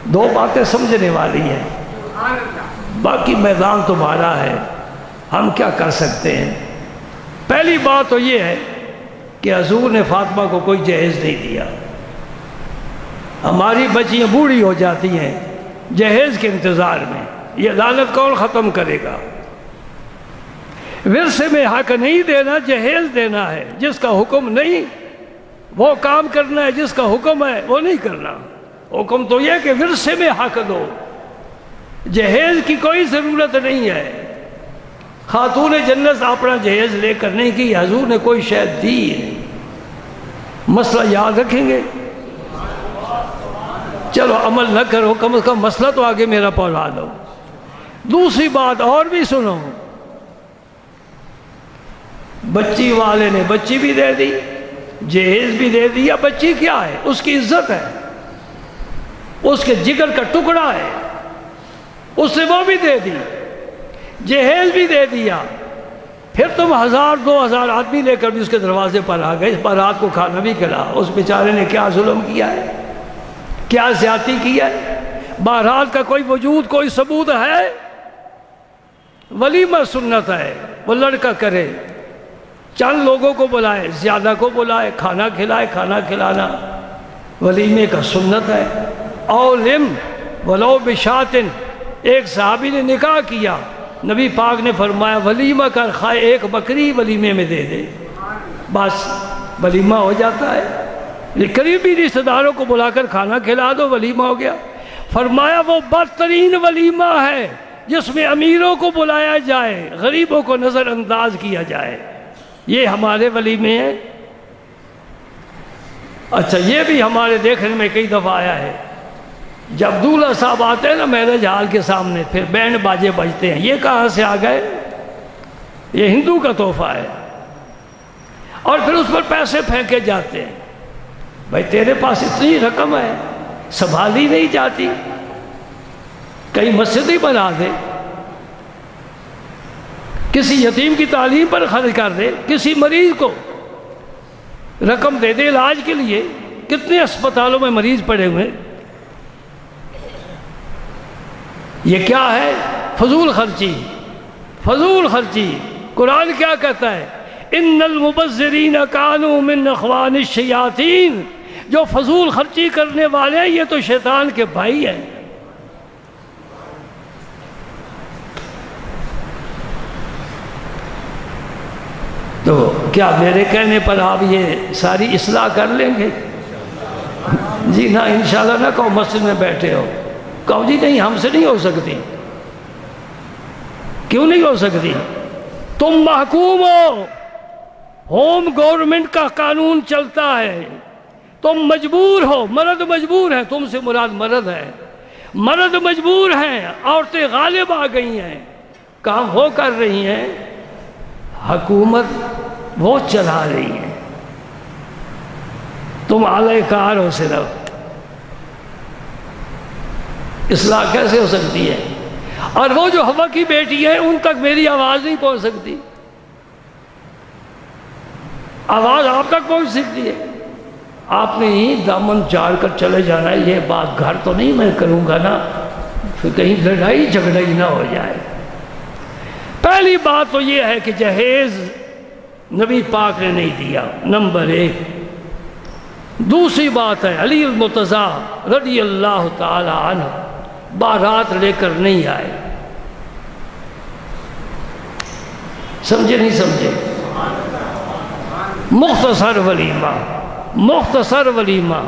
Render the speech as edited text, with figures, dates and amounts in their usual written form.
دو باتیں سمجھنے والی ہیں، باقی میدان تمہارا ہے، ہم کیا کر سکتے ہیں۔ پہلی بات تو یہ ہے کہ حضور نے فاطمہ کو کوئی جہیز نہیں دیا۔ ہماری بچیاں بوڑھی ہو جاتی ہیں جہیز کے انتظار میں، یہ لعنت کون ختم کرے گا؟ ورثے میں حق نہیں دینا، جہیز دینا ہے۔ جس کا حکم نہیں وہ کام کرنا ہے، جس کا حکم ہے وہ نہیں کرنا۔ حکم تو یہ کہ ورثے میں حق دو، جہیز کی کوئی ضرورت نہیں ہے۔ خاتون جنت اپنا جہیز لے کر نہیں کی، حضور نے کوئی شے دی ہے۔ مسئلہ یاد رکھیں گے؟ چلو عمل نہ کرو، کم از کم مسئلہ تو آگے میرا پہنچا دو۔ دوسری بات اور بھی سنو، بچی والے نے بچی بھی دے دی، جہیز بھی دے دیا۔ بچی کیا ہے؟ اس کی عزت ہے، اس کے جگر کا ٹکڑا ہے، اس نے وہ بھی دے دی، جہیز بھی دے دیا۔ پھر تم 1000-2000 آدمی لے کر بھی اس کے دروازے پر آ گئے، بارات کو کھانا بھی کھلا۔ اس بیچارے نے کیا ظلم کیا ہے، کیا زیادتی کی ہے؟ بارات کا کوئی وجود، کوئی ثبوت ہے؟ ولیمہ سنت ہے، وہ لڑکا کرے، چند لوگوں کو بلائے، زیادہ کو بلائے، کھانا کھلائے۔ کھانا کھلانا ولیمے کا سنت ہے۔ اولم ولو بشاتن، ایک صحابی نے نکاح کیا، نبی پاک نے فرمایا ولیمہ کر، خواہ ایک بکری ولیمے میں دے دے، بس ولیمہ ہو جاتا ہے۔ قریبی رشتہ داروں کو بلا کر کھانا کھلا دو، ولیمہ ہو گیا۔ فرمایا وہ بدترین ولیمہ ہے جس میں امیروں کو بلایا جائے، غریبوں کو نظر انداز کیا جائے۔ یہ ہمارے ولیمے ہیں۔ اچھا، یہ بھی ہمارے دیکھنے میں کئی دفعہ آیا ہے، جب دولہا صاحب آتے ہیں نا میرج ہال کے سامنے، پھر بینڈ باجے بجتے ہیں۔ یہ کہاں سے آ گئے؟ یہ ہندو کا تحفہ ہے، اور پھر اس پر پیسے پھینکے جاتے ہیں۔ بھائی تیرے پاس اتنی رقم ہے، سنبھالی نہیں جاتی، کئی مسجد ہی بنا دے، کسی یتیم کی تعلیم پر خرچ کر دے، کسی مریض کو رقم دے دے علاج کے لیے۔ کتنے اسپتالوں میں مریض پڑے ہوئے۔ یہ کیا ہے؟ فضول خرچی، فضول خرچی۔ قرآن کیا کہتا ہے؟ ان المبذرین کانوا من اخوان الشیاطین، جو فضول خرچی کرنے والے ہیں یہ تو شیطان کے بھائی ہیں۔ تو کیا میرے کہنے پر آپ یہ ساری اصلاح کر لیں گے؟ جی نہ، انشاءاللہ نہ کہو مسجد میں بیٹھے ہو، کہو جی نہیں ہم سے نہیں ہو سکتی۔ کیوں نہیں ہو سکتی؟ تم محکوم ہو، ہوم گورنمنٹ کا قانون چلتا ہے، تم مجبور ہو، مرد مجبور ہیں، تم سے مراد مرد ہے، مرد مجبور ہیں، عورتیں غالب آ گئی ہیں، کام وہ کر رہی ہیں، حکومت وہ چلا رہی ہیں، تم اعلی کار ہو صرف۔ اصلاح کیسے ہو سکتی ہے؟ اور وہ جو ہوا کی بیٹی ہے ان تک میری آواز نہیں پہنچ سکتی، آواز آپ تک پہنچ سکتی ہے، آپ نے ہی دامن چاڑ کر چلے جانا ہے۔ یہ بات گھر تو نہیں میں کروں گا نا، پھر کہیں لڑائی جھگڑا ہی نہ ہو جائے۔ پہلی بات تو یہ ہے کہ جہیز نبی پاک نے نہیں دیا، نمبر 1۔ دوسری بات ہے علی المرتضیٰ رضی اللہ تعالی عنہ بارات لے کر نہیں آئے۔ سمجھے نہیں سمجھے؟ مختصر ولیمہ، مختصر ولیمہ۔